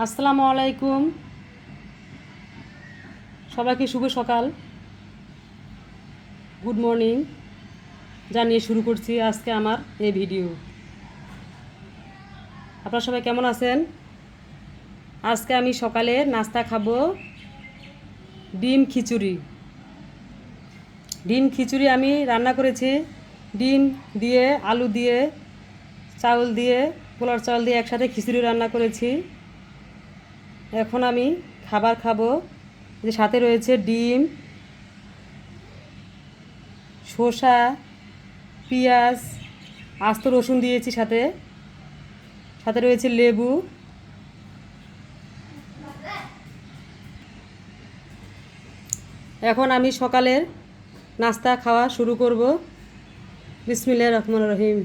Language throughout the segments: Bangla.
আসসালামু আলাইকুম, সবাইকে শুভ সকাল, গুড মর্নিং জানিয়ে শুরু করছি আজকে আমার এই ভিডিও। আপনারা সবাই কেমন আছেন? আজকে আমি সকালে নাস্তা খাবো ডিম খিচুড়ি। ডিম খিচুড়ি আমি রান্না করেছি ডিম দিয়ে, আলু দিয়ে, চাউল দিয়ে, পোলার চাউল দিয়ে একসাথে খিচুড়ি রান্না করেছি। এখন আমি খাবার খাবো, যে সাথে রয়েছে ডিম, শসা, পেঁয়াজ, আস্ত রসুন দিয়েছি, সাথে সাথে রয়েছে লেবু। এখন আমি সকালের নাস্তা খাওয়া শুরু করব। বিসমিল্লাহির রহমানির রহিম।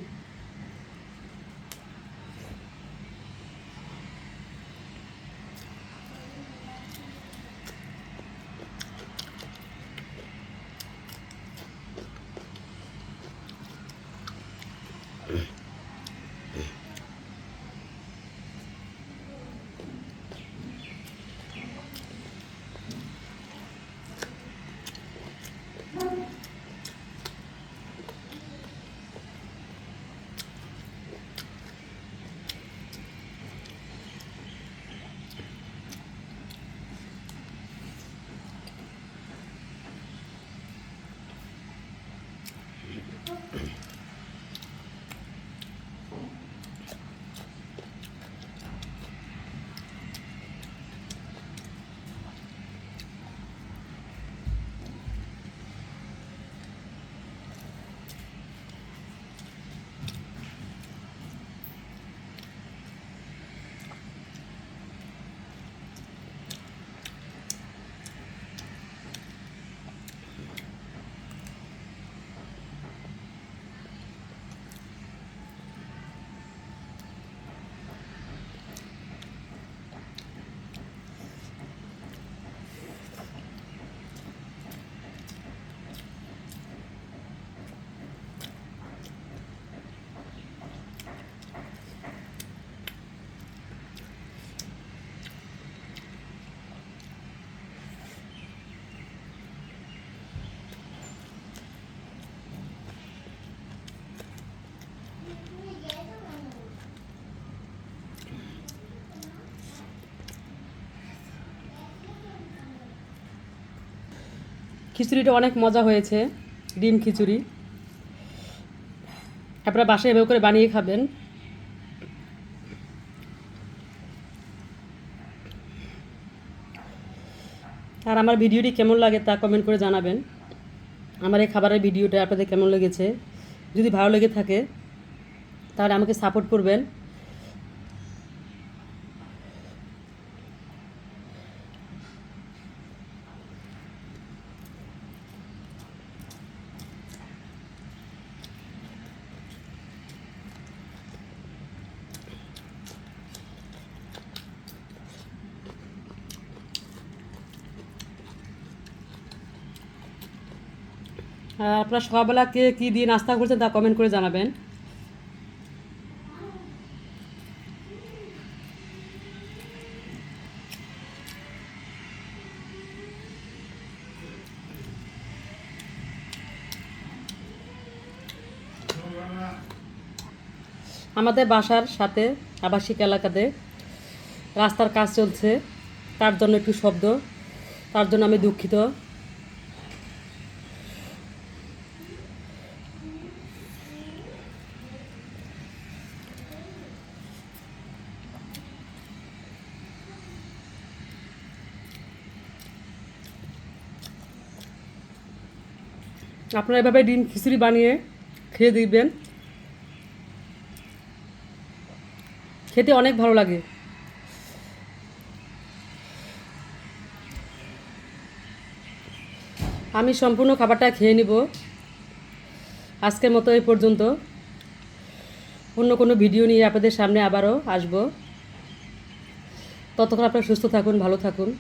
খিচুড়িটা অনেক মজা হয়েছে, ডিম খিচুড়ি। আপনারা বাসায় এভাবে করে বানিয়ে খাবেন। আর আমার ভিডিওটি কেমন লাগে তা কমেন্ট করে জানাবেন। আমার এই খাবারের ভিডিওটা আপনাদের কেমন লেগেছে? যদি ভালো লেগে থাকে তাহলে আমাকে সাপোর্ট করবেন। আর আপনারা সকালবেলা কে কী দিয়ে নাস্তা করছেন তা কমেন্ট করে জানাবেন। আমাদের বাসার সাথে আবাসিক এলাকাতে রাস্তার কাজ চলছে, তার জন্য একটু শব্দ, তার জন্য আমি দুঃখিত। আপনারা এভাবে ডিম খিচুড়ি বানিয়ে খেয়ে দেখবেন, খেতে অনেক ভালো লাগে। আমি সম্পূর্ণ খাবারটা খেয়ে নিব। আজকের মতো এই পর্যন্ত। অন্য কোনো ভিডিও নিয়ে আপনাদের সামনে আবারও আসবো। ততক্ষণ আপনারা সুস্থ থাকুন, ভালো থাকুন।